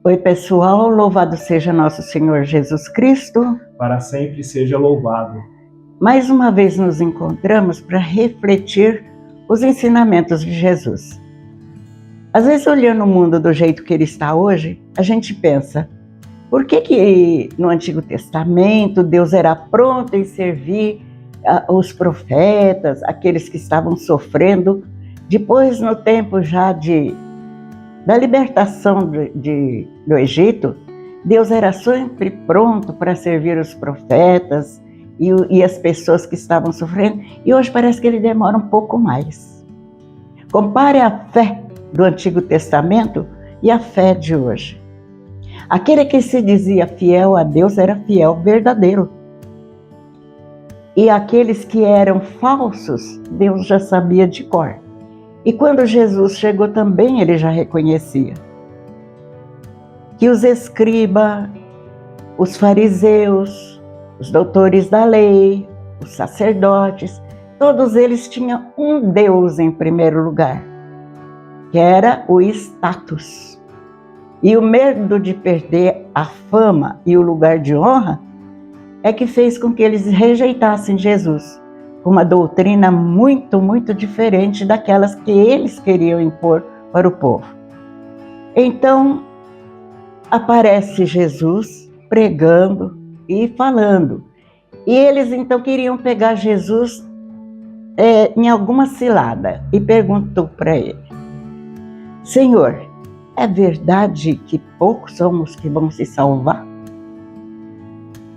Oi, pessoal, louvado seja nosso Senhor Jesus Cristo. Para sempre seja louvado. Mais uma vez nos encontramos para refletir os ensinamentos de Jesus. Às vezes, olhando o mundo do jeito que ele está hoje, a gente pensa, por que no Antigo Testamento Deus era pronto em servir os profetas, aqueles que estavam sofrendo? Depois, no tempo já da libertação do Egito, Deus era sempre pronto para servir os profetas e as pessoas que estavam sofrendo, e hoje parece que ele demora um pouco mais. Compare a fé do Antigo Testamento e a fé de hoje. Aquele que se dizia fiel a Deus era fiel verdadeiro. E aqueles que eram falsos, Deus já sabia de cor. E quando Jesus chegou também, ele já reconhecia que os escribas, os fariseus, os doutores da lei, os sacerdotes, todos eles tinham um Deus em primeiro lugar, que era o status. E o medo de perder a fama e o lugar de honra é que fez com que eles rejeitassem Jesus, uma doutrina muito, muito diferente daquelas que eles queriam impor para o povo. Então, aparece Jesus pregando e falando. E eles então queriam pegar Jesus em alguma cilada e perguntou para ele: Senhor, é verdade que poucos são os que vão se salvar?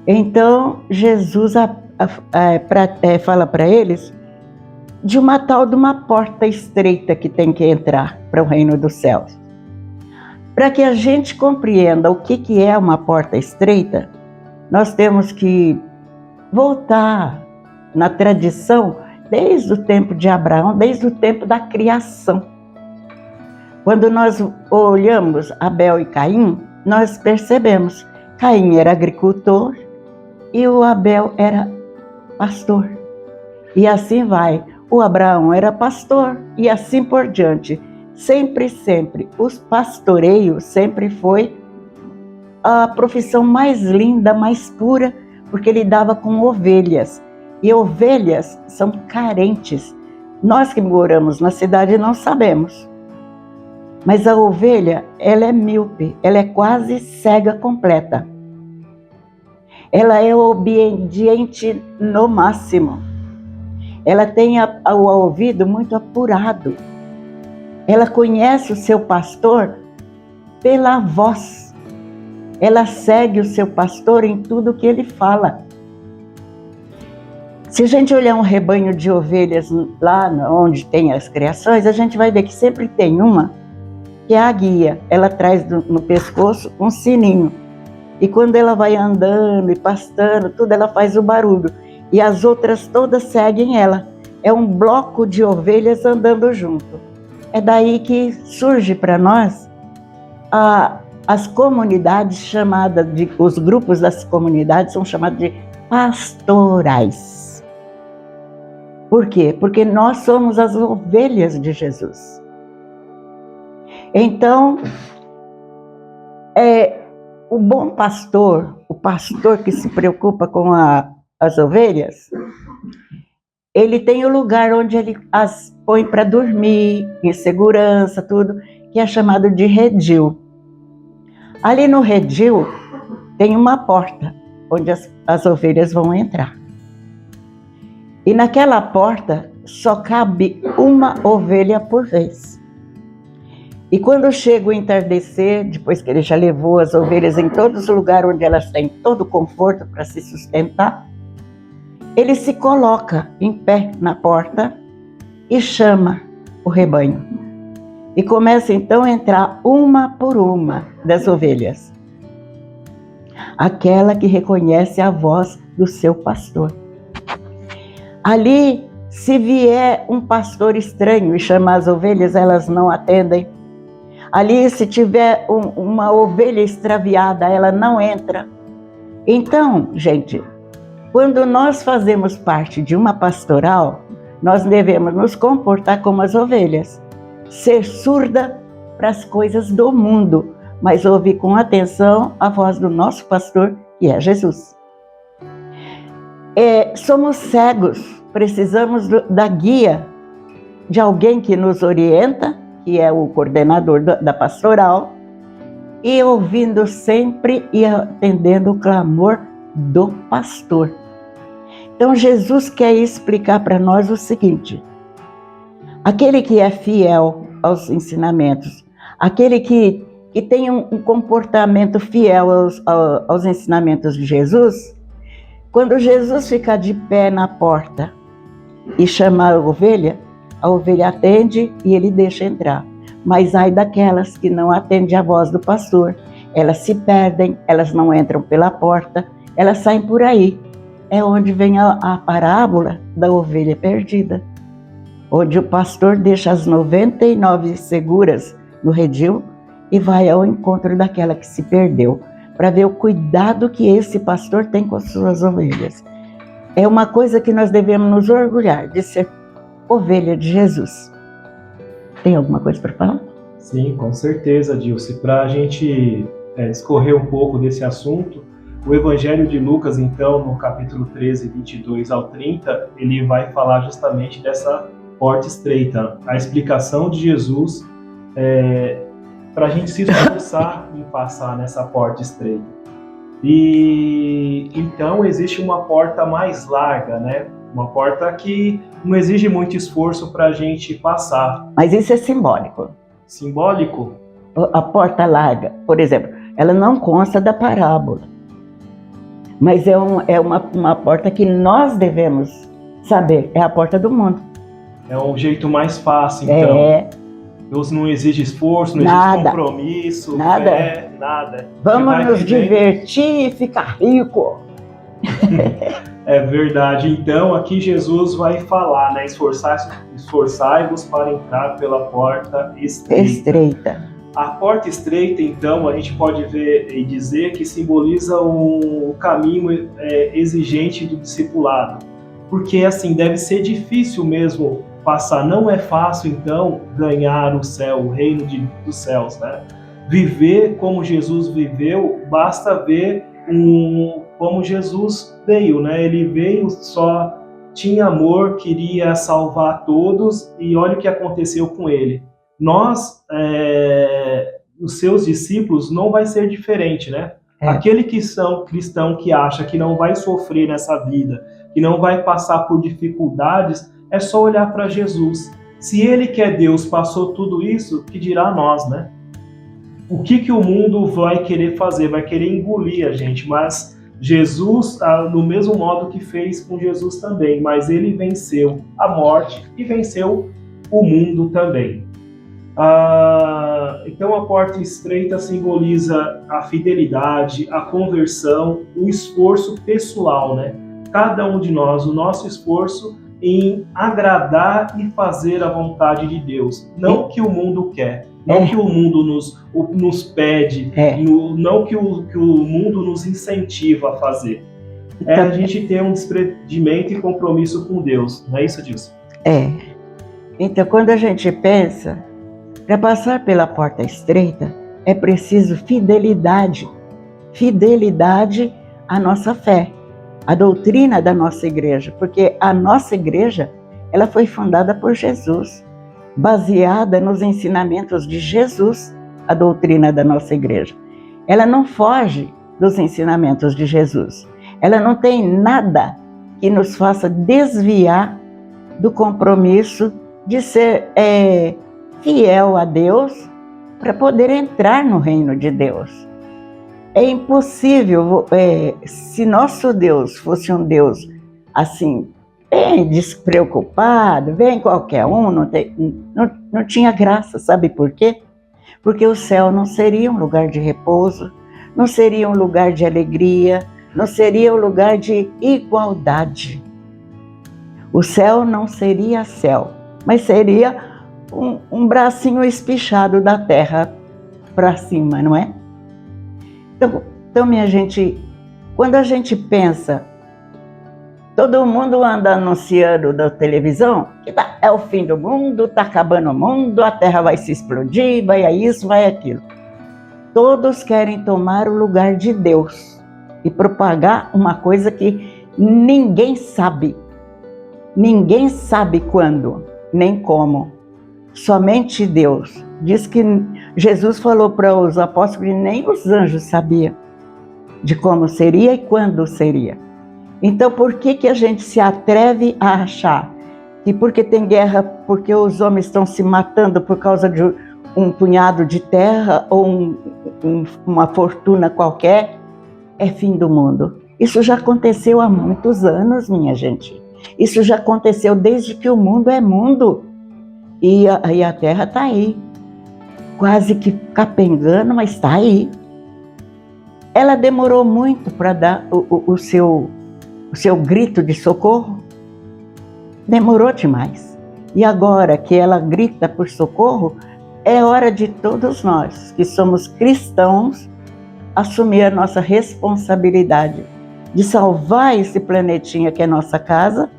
Então, Jesus fala para eles de uma porta estreita que tem que entrar para o reino dos céus. Para que a gente compreenda o que é uma porta estreita, nós temos que voltar na tradição desde o tempo de Abraão, desde o tempo da criação. Quando nós olhamos Abel e Caim, nós percebemos que Caim era agricultor e o Abel era pastor. E assim vai. O Abraão era pastor e assim por diante. Sempre, os pastoreios sempre foi a profissão mais linda, mais pura, porque lidava com ovelhas. E ovelhas são carentes. Nós que moramos na cidade não sabemos. Mas a ovelha, ela é míope, ela é quase cega completa. Ela é obediente no máximo. Ela tem o ouvido muito apurado. Ela conhece o seu pastor pela voz. Ela segue o seu pastor em tudo que ele fala. Se a gente olhar um rebanho de ovelhas lá onde tem as criações, a gente vai ver que sempre tem uma que é a guia. Ela traz no pescoço um sininho. E quando ela vai andando e pastando, tudo, ela faz o barulho. E as outras todas seguem ela. É um bloco de ovelhas andando junto. É daí que surge para nós as comunidades chamadas os grupos das comunidades são chamados de pastorais. Por quê? Porque nós somos as ovelhas de Jesus. Então, o bom pastor, o pastor que se preocupa com as ovelhas, ele tem o lugar onde ele as põe para dormir, em segurança, tudo, que é chamado de redil. Ali no redil tem uma porta onde as ovelhas vão entrar. E naquela porta só cabe uma ovelha por vez. E quando chega o entardecer, depois que ele já levou as ovelhas em todos os lugares onde elas têm todo o conforto para se sustentar, ele se coloca em pé na porta e chama o rebanho. E começa então a entrar uma por uma das ovelhas. Aquela que reconhece a voz do seu pastor. Ali, se vier um pastor estranho e chamar as ovelhas, elas não atendem. Ali, se tiver uma ovelha extraviada, ela não entra. Então, gente, quando nós fazemos parte de uma pastoral, nós devemos nos comportar como as ovelhas. Ser surda para as coisas do mundo, mas ouvir com atenção a voz do nosso pastor, que é Jesus. Somos cegos, precisamos da guia de alguém que nos orienta, que é o coordenador da pastoral, e ouvindo sempre e atendendo o clamor do pastor. Então Jesus quer explicar para nós o seguinte: aquele que é fiel aos ensinamentos, aquele que tem um comportamento fiel aos ensinamentos de Jesus, quando Jesus ficar de pé na porta e chamar a ovelha atende e ele deixa entrar. Mas ai daquelas que não atendem a voz do pastor, elas se perdem, elas não entram pela porta, elas saem por aí. É onde vem a parábola da ovelha perdida, onde o pastor deixa as 99 seguras no redil e vai ao encontro daquela que se perdeu, para ver o cuidado que esse pastor tem com as suas ovelhas. É uma coisa que nós devemos nos orgulhar, de ser ovelha de Jesus. Tem alguma coisa para falar? Sim, com certeza, Dilce. Para a gente discorrer um pouco desse assunto, o Evangelho de Lucas, então, no capítulo 13, 22 ao 30, ele vai falar justamente dessa porta estreita, a explicação de Jesus para a gente se esforçar em passar nessa porta estreita. E então existe uma porta mais larga, né? Uma porta que não exige muito esforço para a gente passar. Mas isso é simbólico. Simbólico? A porta larga, por exemplo, ela não consta da parábola. Mas é uma porta que nós devemos saber. É a porta do mundo. É um jeito mais fácil, então. Deus não exige esforço, não exige compromisso, fé, nada. Vamos nos divertir e ficar rico. É verdade. Então, aqui Jesus vai falar, né? Esforçai-vos para entrar pela porta estreita. A porta estreita, então, a gente pode ver e dizer que simboliza o caminho exigente do discipulado. Porque, assim, deve ser difícil mesmo passar. Não é fácil, então, ganhar o céu, o reino dos céus, né? Viver como Jesus viveu, basta ver como Jesus veio, né? Ele veio, só tinha amor, queria salvar todos, e olha o que aconteceu com ele. Nós, os seus discípulos, não vai ser diferente, né? Aquele cristão que acha que não vai sofrer nessa vida, que não vai passar por dificuldades, é só olhar para Jesus. Se ele que é Deus passou tudo isso, que dirá nós, né? O que o mundo vai querer fazer? Vai querer engolir a gente, mas Jesus, no mesmo modo que fez com Jesus também, mas ele venceu a morte e venceu o mundo também. Então a porta estreita simboliza a fidelidade, a conversão, o esforço pessoal, né? Cada um de nós, o nosso esforço em agradar e fazer a vontade de Deus, não o que o mundo quer. Não que o mundo nos pede, não que o mundo nos incentiva a fazer. Então, a gente ter um desprendimento e compromisso com Deus. Não é isso, Dilson? Então, quando a gente pensa, para passar pela porta estreita, é preciso fidelidade. Fidelidade à nossa fé, à doutrina da nossa igreja. Porque a nossa igreja, ela foi fundada por Jesus, baseada nos ensinamentos de Jesus, a doutrina da nossa igreja. Ela não foge dos ensinamentos de Jesus. Ela não tem nada que nos faça desviar do compromisso de ser fiel a Deus para poder entrar no reino de Deus. É impossível, se nosso Deus fosse um Deus assim, bem despreocupado, bem qualquer um, não tinha graça, sabe por quê? Porque o céu não seria um lugar de repouso, não seria um lugar de alegria, não seria um lugar de igualdade. O céu não seria céu, mas seria um bracinho espichado da terra para cima, não é? Então, minha gente, quando a gente pensa, todo mundo anda anunciando na televisão que é o fim do mundo, está acabando o mundo, a terra vai se explodir, vai isso, vai aquilo. Todos querem tomar o lugar de Deus e propagar uma coisa que ninguém sabe. Ninguém sabe quando, nem como. Somente Deus. Diz que Jesus falou para os apóstolos que nem os anjos sabiam de como seria e quando seria. Então, por que a gente se atreve a achar que porque tem guerra, porque os homens estão se matando por causa de um punhado de terra ou uma fortuna qualquer, é fim do mundo? Isso já aconteceu há muitos anos, minha gente. Isso já aconteceu desde que o mundo é mundo. E a terra está aí, quase que capengando, mas está aí. Ela demorou muito para dar o seu grito de socorro. Demorou demais. E agora que ela grita por socorro, é hora de todos nós, que somos cristãos, assumir a nossa responsabilidade de salvar esse planetinha que é nossa casa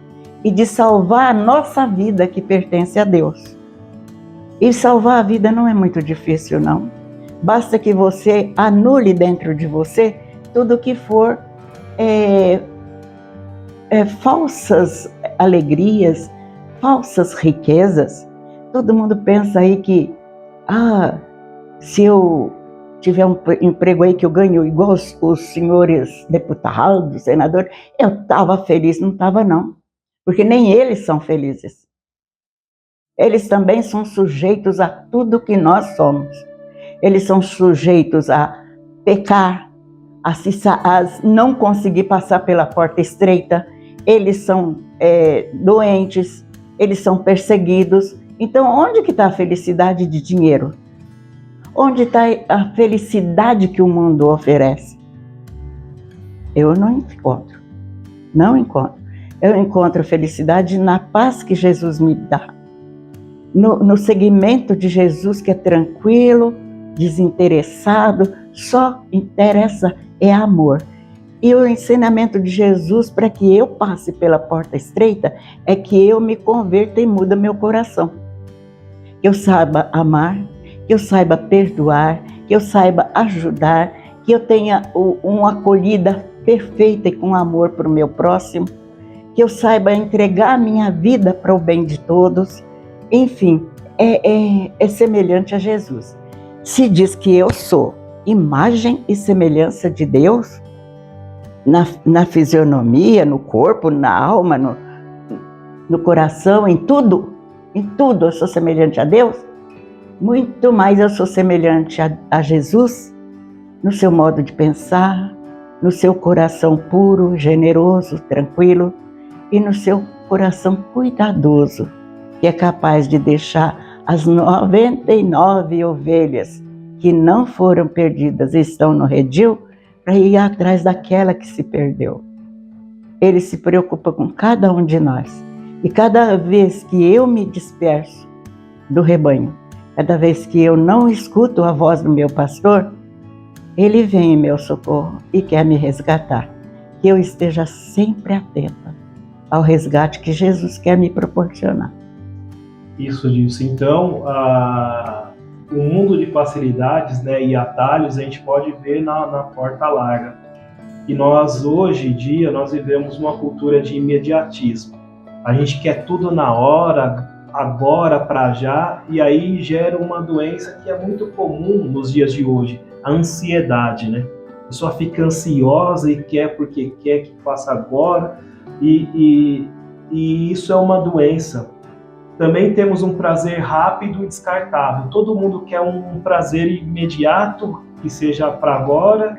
e de salvar a nossa vida que pertence a Deus. E salvar a vida não é muito difícil, não. Basta que você anule dentro de você tudo que for falsas alegrias, falsas riquezas. Todo mundo pensa aí que, se eu tiver um emprego aí que eu ganho igual os senhores deputados, senadores, eu estava feliz. Não estava, não. Porque nem eles são felizes. Eles também são sujeitos a tudo que nós somos. Eles são sujeitos a pecar, a não conseguir passar pela porta estreita. Eles são doentes, eles são perseguidos. Então, onde que está a felicidade de dinheiro? Onde está a felicidade que o mundo oferece? Eu não encontro. Não encontro. Eu encontro felicidade na paz que Jesus me dá. No seguimento de Jesus, que é tranquilo, desinteressado, só interessa é amor. E o ensinamento de Jesus para que eu passe pela porta estreita é que eu me converta e muda meu coração. Que eu saiba amar, que eu saiba perdoar, que eu saiba ajudar, que eu tenha uma acolhida perfeita e com amor para o meu próximo, que eu saiba entregar a minha vida para o bem de todos. Enfim, é semelhante a Jesus. Se diz que eu sou imagem e semelhança de Deus, na fisionomia, no corpo, na alma, no coração, em tudo eu sou semelhante a Deus, muito mais eu sou semelhante a Jesus, no seu modo de pensar, no seu coração puro, generoso, tranquilo, e no seu coração cuidadoso, que é capaz de deixar as 99 ovelhas que não foram perdidas e estão no redil, para ir atrás daquela que se perdeu. Ele se preocupa com cada um de nós. E cada vez que eu me disperso do rebanho, cada vez que eu não escuto a voz do meu pastor, ele vem em meu socorro e quer me resgatar. Que eu esteja sempre atenta ao resgate que Jesus quer me proporcionar. Isso disso. Então, o mundo de facilidades, né, e atalhos a gente pode ver na porta larga. E nós, hoje em dia, nós vivemos uma cultura de imediatismo. A gente quer tudo na hora, agora, para já, e aí gera uma doença que é muito comum nos dias de hoje, a ansiedade, né? A pessoa fica ansiosa e quer porque quer que faça agora, e isso é uma doença. Também temos um prazer rápido e descartável. Todo mundo quer um prazer imediato, que seja para agora,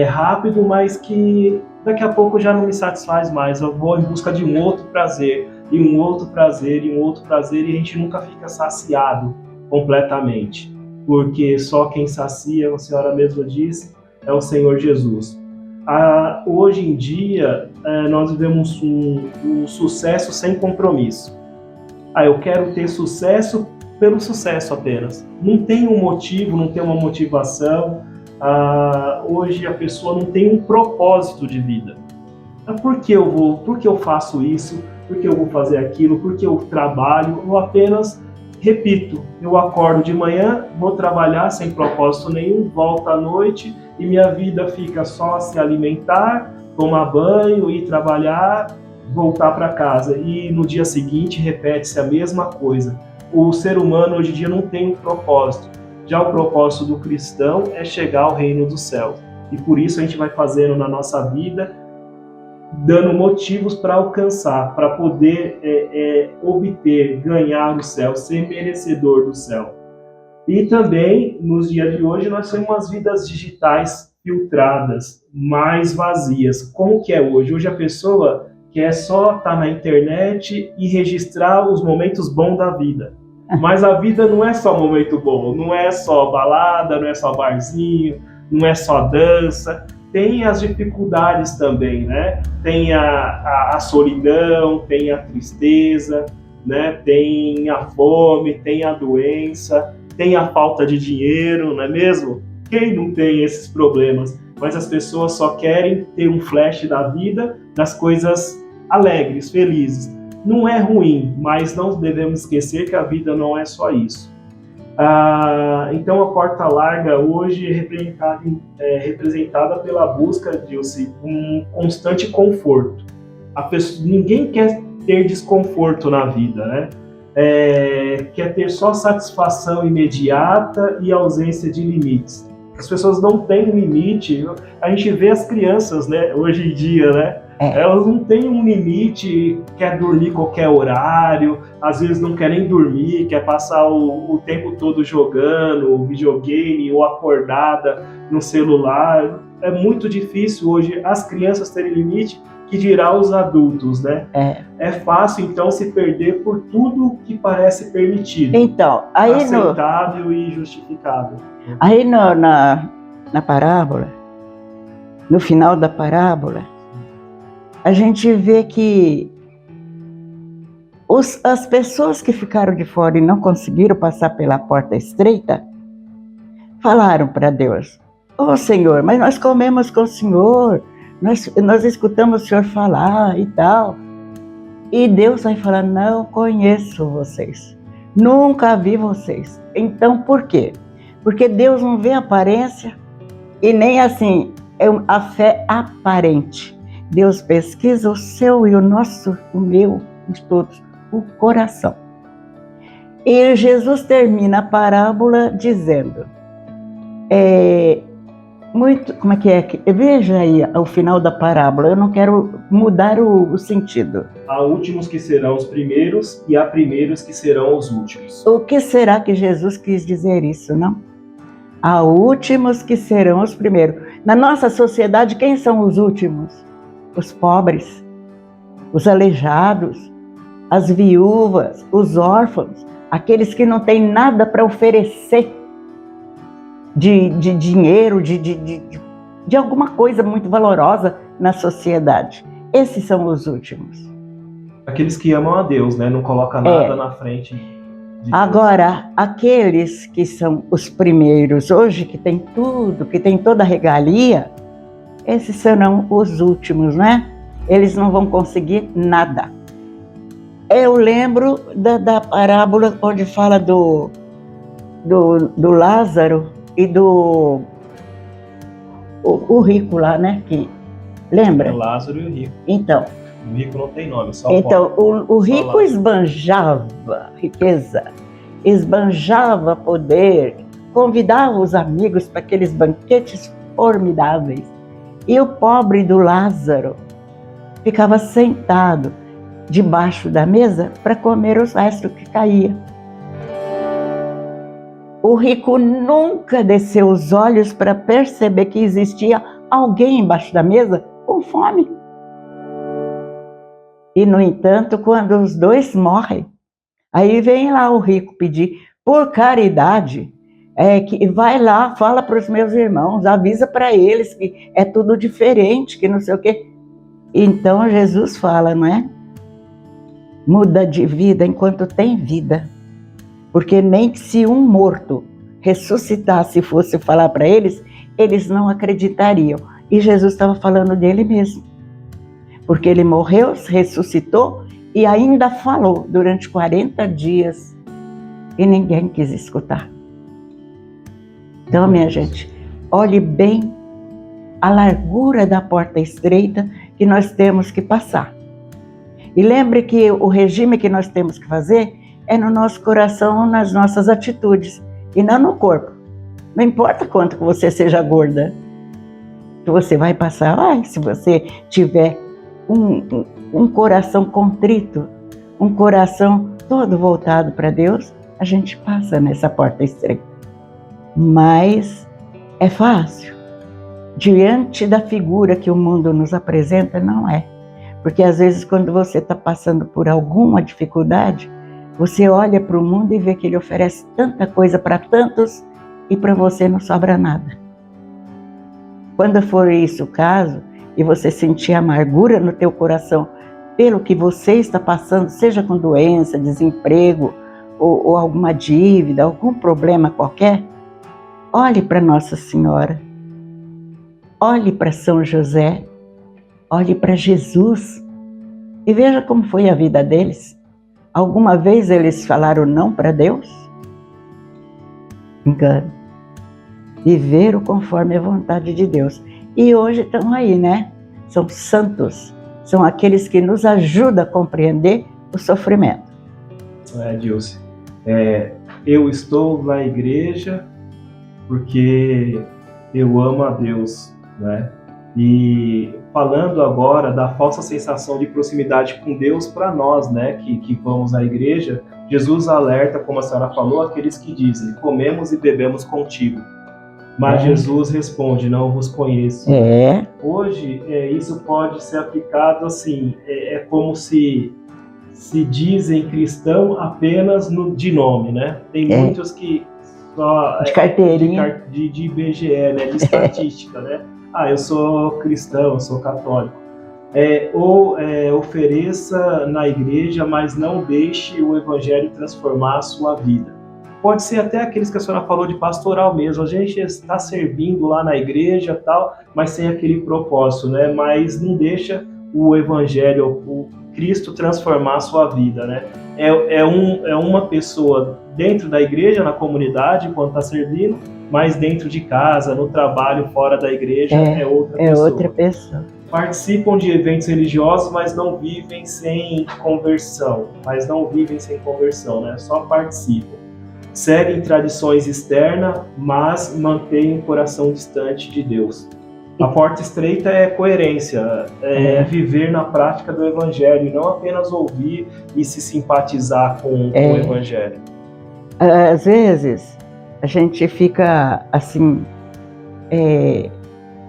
rápido, mas que daqui a pouco já não me satisfaz mais. Eu vou em busca de um outro prazer, e um outro prazer, e um outro prazer, e a gente nunca fica saciado completamente. Porque só quem sacia, a senhora mesma disse, é o Senhor Jesus. Hoje em dia, nós vivemos um sucesso sem compromisso. Eu quero ter sucesso pelo sucesso apenas. Não tem um motivo, não tem uma motivação. Hoje a pessoa não tem um propósito de vida. Por que eu faço isso? Por que eu vou fazer aquilo? Por que eu trabalho? Ou apenas repito, eu acordo de manhã, vou trabalhar sem propósito nenhum, volto à noite e minha vida fica só se alimentar, tomar banho, ir trabalhar, voltar para casa. E no dia seguinte repete-se a mesma coisa. O ser humano hoje em dia não tem um propósito. Já o propósito do cristão é chegar ao reino do céu. E por isso a gente vai fazendo na nossa vida, dando motivos para alcançar, para poder obter, ganhar o céu, ser merecedor do céu. E também, nos dias de hoje, nós temos umas vidas digitais filtradas, mais vazias. Como que é hoje? Hoje a pessoa quer só estar na internet e registrar os momentos bons da vida. Mas a vida não é só momento bom, não é só balada, não é só barzinho, não é só dança. Tem as dificuldades também, né? Tem a solidão, tem a tristeza, né? Tem a fome, tem a doença, tem a falta de dinheiro, não é mesmo? Quem não tem esses problemas? Mas as pessoas só querem ter um flash da vida, das coisas alegres, felizes. Não é ruim, mas não devemos esquecer que a vida não é só isso. Então a porta larga hoje é representada pela busca de um constante conforto. Ninguém quer ter desconforto na vida, né? Quer ter só satisfação imediata e ausência de limites. As pessoas não têm limite. A gente vê as crianças, né, hoje em dia, né? Elas não têm um limite, quer dormir qualquer horário, às vezes não querem dormir, quer passar o tempo todo jogando videogame ou acordada no celular. É muito difícil hoje as crianças terem limite, que dirá os adultos, né? É fácil, então, se perder por tudo que parece permitido. Então, aí aceitável e justificável. Aí na parábola, no final da parábola, a gente vê que as pessoas que ficaram de fora e não conseguiram passar pela porta estreita, falaram para Deus: "Ô Senhor, mas nós comemos com o Senhor, nós escutamos o Senhor falar e tal." E Deus vai falar: "Não conheço vocês, nunca vi vocês." Então por quê? Porque Deus não vê aparência e nem assim, a fé aparente. Deus pesquisa o seu e o nosso, o meu, de todos, o coração. E Jesus termina a parábola dizendo, como é que é? Veja aí o final da parábola, eu não quero mudar o sentido. Há últimos que serão os primeiros e há primeiros que serão os últimos. O que será que Jesus quis dizer isso, não? Há últimos que serão os primeiros. Na nossa sociedade, quem são os últimos? Os pobres, os aleijados, as viúvas, os órfãos, aqueles que não têm nada para oferecer de dinheiro, de alguma coisa muito valorosa na sociedade. Esses são os últimos. Aqueles que amam a Deus, né? Não colocam nada na frente. Agora, aqueles que são os primeiros, hoje que tem tudo, que tem toda a regalia, esses serão os últimos, né? Eles não vão conseguir nada. Eu lembro da parábola onde fala do Lázaro e do rico lá, né? Que, lembra? O Lázaro e o rico. Então. O rico não tem nome, só então, o rico esbanjava riqueza, esbanjava poder, convidava os amigos para aqueles banquetes formidáveis. E o pobre do Lázaro ficava sentado debaixo da mesa para comer os restos que caía. O rico nunca desceu os olhos para perceber que existia alguém embaixo da mesa com fome. E, no entanto, quando os dois morrem, aí vem lá o rico pedir, por caridade, que vai lá, fala para os meus irmãos, avisa para eles que é tudo diferente, que não sei o quê. Então Jesus fala, não é? Muda de vida enquanto tem vida. Porque nem que se um morto ressuscitasse e fosse falar para eles, eles não acreditariam. E Jesus estava falando dele mesmo. Porque ele morreu, ressuscitou e ainda falou durante 40 dias e ninguém quis escutar. Então, minha gente, olhe bem a largura da porta estreita que nós temos que passar. E lembre que o regime que nós temos que fazer é no nosso coração, nas nossas atitudes, e não no corpo. Não importa quanto que você seja gorda, que você vai passar. Se você tiver um coração contrito, um coração todo voltado para Deus, a gente passa nessa porta estreita. Mas é fácil. Diante da figura que o mundo nos apresenta, não é. Porque às vezes quando você está passando por alguma dificuldade, você olha para o mundo e vê que ele oferece tanta coisa para tantos e para você não sobra nada. Quando for isso o caso, e você sentir amargura no teu coração pelo que você está passando, seja com doença, desemprego, ou alguma dívida, algum problema qualquer, olhe para Nossa Senhora, olhe para São José, olhe para Jesus e veja como foi a vida deles. Alguma vez eles falaram não para Deus? Engano. Viveram conforme a vontade de Deus. E hoje estão aí, né? São santos. São aqueles que nos ajudam a compreender o sofrimento. Dilce, eu estou na igreja porque eu amo a Deus, né? E falando agora da falsa sensação de proximidade com Deus para nós, né, que vamos à igreja, Jesus alerta, como a senhora falou, aqueles que dizem: comemos e bebemos contigo. Mas Jesus responde: não vos conheço. Hoje, isso pode ser aplicado assim, é como se dizem cristão apenas de nome, né? Tem muitos que só... De carteirinha. De IBGE, né? De estatística, né? Eu sou cristão, eu sou católico. Ofereça na igreja, mas não deixe o evangelho transformar a sua vida. Pode ser até aqueles que a senhora falou de pastoral mesmo. A gente está servindo lá na igreja tal, mas sem aquele propósito, né? Mas não deixa o evangelho, o Cristo transformar a sua vida, né? É uma pessoa dentro da igreja, na comunidade, quando está servindo, mas dentro de casa, no trabalho, fora da igreja, é outra pessoa. Participam de eventos religiosos, mas não vivem sem conversão. Né? Só participam. Seguem tradições externas, mas mantêm o coração distante de Deus. A porta estreita é coerência, viver na prática do Evangelho, não apenas ouvir e se simpatizar com o Evangelho. Às vezes, a gente fica assim,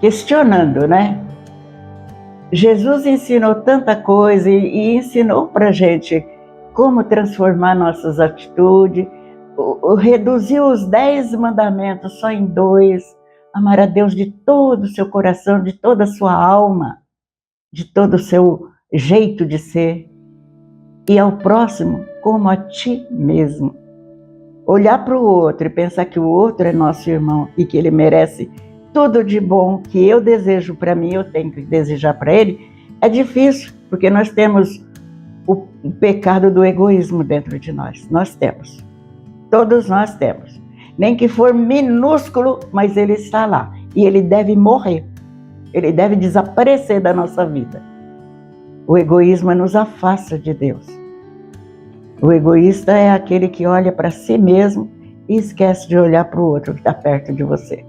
questionando, né? Jesus ensinou tanta coisa e ensinou pra gente como transformar nossas atitudes, reduziu os 10 mandamentos só em 2, amar a Deus de todo o seu coração, de toda a sua alma, de todo o seu jeito de ser, e ao próximo como a ti mesmo. Olhar para o outro e pensar que o outro é nosso irmão e que ele merece tudo de bom que eu desejo para mim, eu tenho que desejar para ele, é difícil, porque nós temos o pecado do egoísmo dentro de nós. Nós temos. Todos nós temos. Nem que for minúsculo, mas ele está lá. E ele deve morrer. Ele deve desaparecer da nossa vida. O egoísmo nos afasta de Deus. O egoísta é aquele que olha para si mesmo e esquece de olhar para o outro que está perto de você.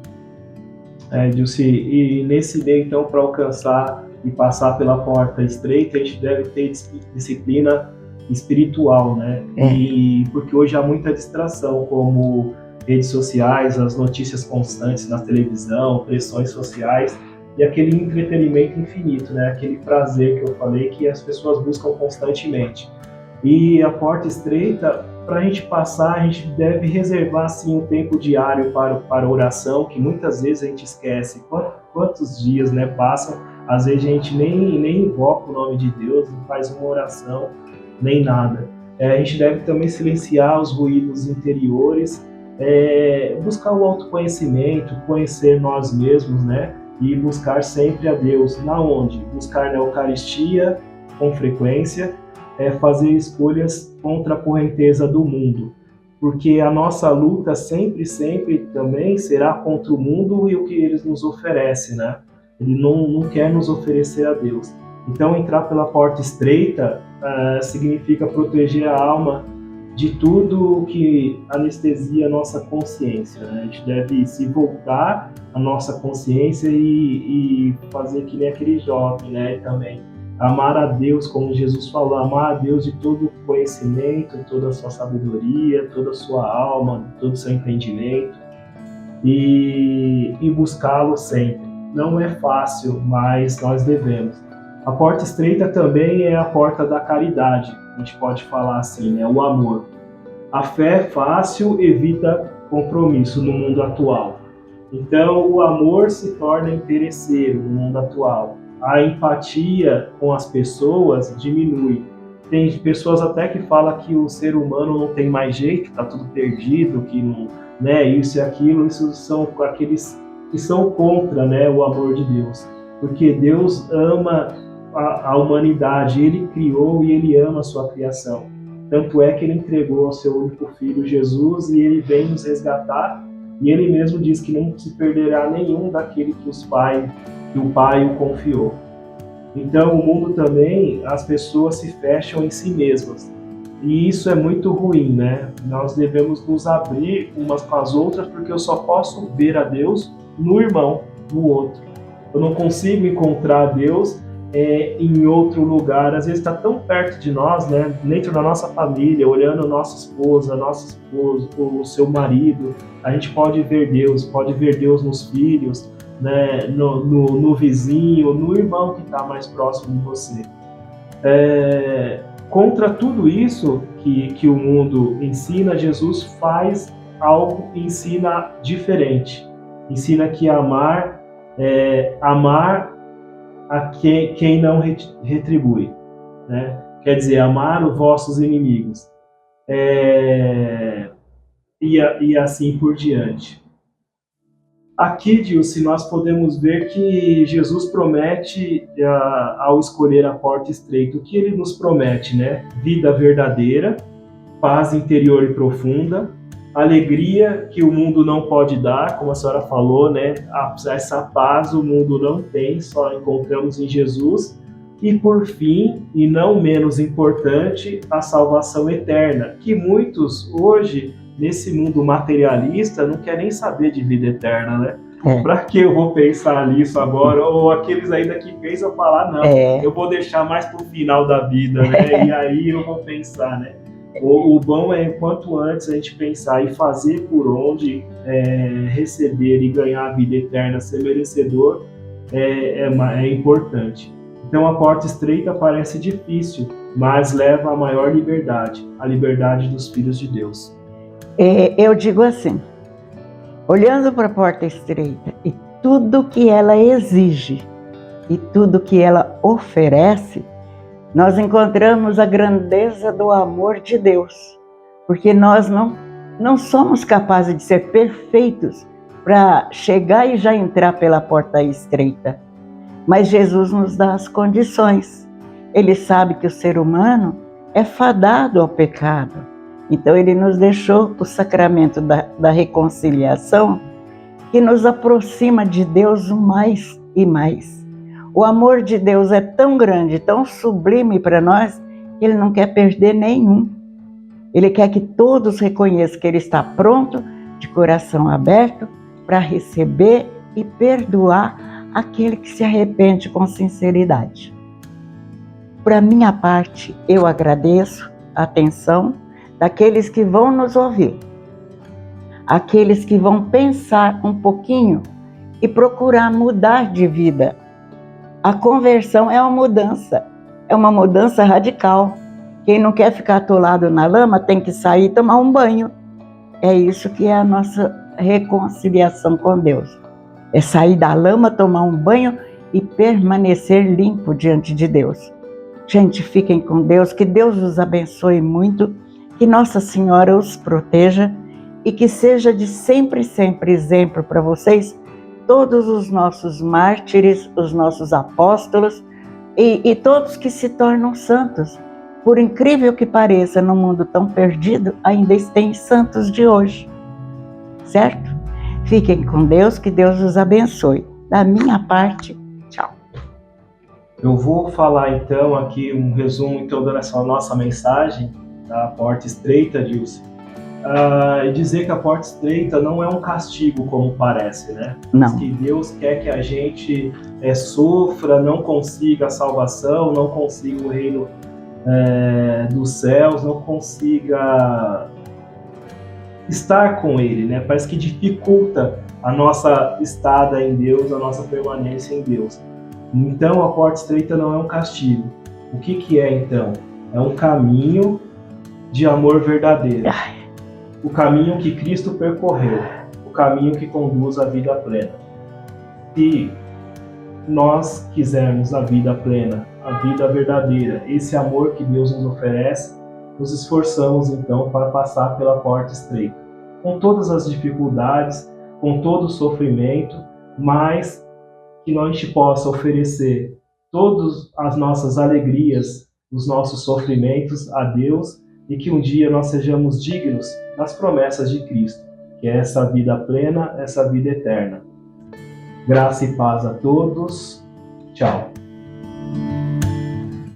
Dilce, e nesse meio, então, para alcançar e passar pela porta estreita, a gente deve ter disciplina espiritual, né? E porque hoje há muita distração, como redes sociais, as notícias constantes na televisão, pressões sociais e aquele entretenimento infinito, né? Aquele prazer que eu falei que as pessoas buscam constantemente. E a porta estreita, para a gente passar, a gente deve reservar assim um tempo diário para oração, que muitas vezes a gente esquece. Quantos dias, né, passam? Às vezes a gente nem invoca o nome de Deus, não faz uma oração, nem nada. A gente deve também silenciar os ruídos interiores, buscar o autoconhecimento, conhecer nós mesmos, né? E buscar sempre a Deus. Na onde? Buscar na Eucaristia com frequência, fazer escolhas contra a correnteza do mundo. porque a nossa luta sempre também será contra o mundo e o que eles nos oferecem, né? Ele não quer nos oferecer a Deus. Então, entrar pela porta estreita significa proteger a alma de tudo que anestesia a nossa consciência, né? A gente deve se voltar à nossa consciência e fazer que nem aquele jovem, né? Também amar a Deus, como Jesus falou, amar a Deus de todo o conhecimento, toda a sua sabedoria, toda a sua alma, todo o seu entendimento e buscá-lo sempre. Não é fácil, mas nós devemos. A porta estreita também é a porta da caridade, a gente pode falar assim, né? O amor. A fé fácil evita compromisso no mundo atual. Então, o amor se torna interesseiro no mundo atual. A empatia com as pessoas diminui. Tem pessoas até que falam que o ser humano não tem mais jeito, está tudo perdido, que não, né, isso e aquilo. Isso são aqueles que são contra, né, o amor de Deus. Porque Deus ama a humanidade, Ele criou e Ele ama a sua criação. Tanto é que Ele entregou ao seu único Filho, Jesus, e Ele vem nos resgatar. E Ele mesmo diz que não se perderá nenhum daquele que o Pai o confiou. Então, o mundo também, as pessoas se fecham em si mesmas. E isso é muito ruim, né? Nós devemos nos abrir umas com as outras, porque eu só posso ver a Deus no irmão, no outro. Eu não consigo encontrar a Deus em outro lugar. Às vezes está tão perto de nós, né? Dentro da nossa família, olhando a nosso esposo, o seu marido. A gente pode ver Deus nos filhos, né? no vizinho, no irmão que está mais próximo de você. Contra tudo isso que o mundo ensina, Jesus faz algo que ensina diferente. Ensina que amar a quem não retribui, né? Quer dizer, amar os vossos inimigos, e assim por diante. Aqui, Dilce, nós podemos ver que Jesus promete, ao escolher a porta estreita, o que ele nos promete, né? Vida verdadeira, paz interior e profunda, alegria que o mundo não pode dar, como a senhora falou, né? Essa paz o mundo não tem, só encontramos em Jesus. E por fim, e não menos importante, a salvação eterna, que muitos hoje, nesse mundo materialista, não querem nem saber de vida eterna, né? Para que eu vou pensar nisso agora? Ou aqueles ainda que pensam falar, não, eu vou deixar mais para o final da vida, né? E aí eu vou pensar, né? O bom é, quanto antes a gente pensar e fazer por onde receber e ganhar a vida eterna, ser merecedor, é importante. Então a porta estreita parece difícil, mas leva à maior liberdade, a liberdade dos filhos de Deus. Eu digo assim, olhando para a porta estreita e tudo que ela exige e tudo que ela oferece, nós encontramos a grandeza do amor de Deus, porque nós não somos capazes de ser perfeitos para chegar e já entrar pela porta estreita. Mas Jesus nos dá as condições. Ele sabe que o ser humano é fadado ao pecado. Então ele nos deixou o sacramento da reconciliação, que nos aproxima de Deus mais e mais. O amor de Deus é tão grande, tão sublime para nós, que Ele não quer perder nenhum. Ele quer que todos reconheçam que Ele está pronto, de coração aberto, para receber e perdoar aquele que se arrepende com sinceridade. Por minha parte, eu agradeço a atenção daqueles que vão nos ouvir, aqueles que vão pensar um pouquinho e procurar mudar de vida. A conversão é uma mudança radical. Quem não quer ficar atolado na lama tem que sair e tomar um banho. É isso que é a nossa reconciliação com Deus. É sair da lama, tomar um banho e permanecer limpo diante de Deus. Gente, fiquem com Deus, que Deus os abençoe muito, que Nossa Senhora os proteja e que seja de sempre exemplo para vocês, todos os nossos mártires, os nossos apóstolos e todos que se tornam santos, por incrível que pareça, no mundo tão perdido, ainda tem santos de hoje. Certo? Fiquem com Deus, que Deus os abençoe. Da minha parte, tchau. Eu vou falar então aqui um resumo então dessa nossa mensagem da porta estreita, Dilce. E dizer que a porta estreita não é um castigo como parece, né? Não. Que Deus quer que a gente sofra, não consiga a salvação, não consiga o reino dos céus, não consiga estar com Ele, né? Parece que dificulta a nossa estada em Deus, a nossa permanência em Deus. Então a porta estreita não é um castigo. O que é então? É um caminho de amor verdadeiro. O caminho que Cristo percorreu, o caminho que conduz à vida plena. Se nós quisermos a vida plena, a vida verdadeira, esse amor que Deus nos oferece, nos esforçamos então para passar pela porta estreita, com todas as dificuldades, com todo o sofrimento, mas que nós te possa oferecer todas as nossas alegrias, os nossos sofrimentos a Deus, e que um dia nós sejamos dignos das promessas de Cristo, que é essa vida plena, essa vida eterna. Graça e paz a todos. Tchau.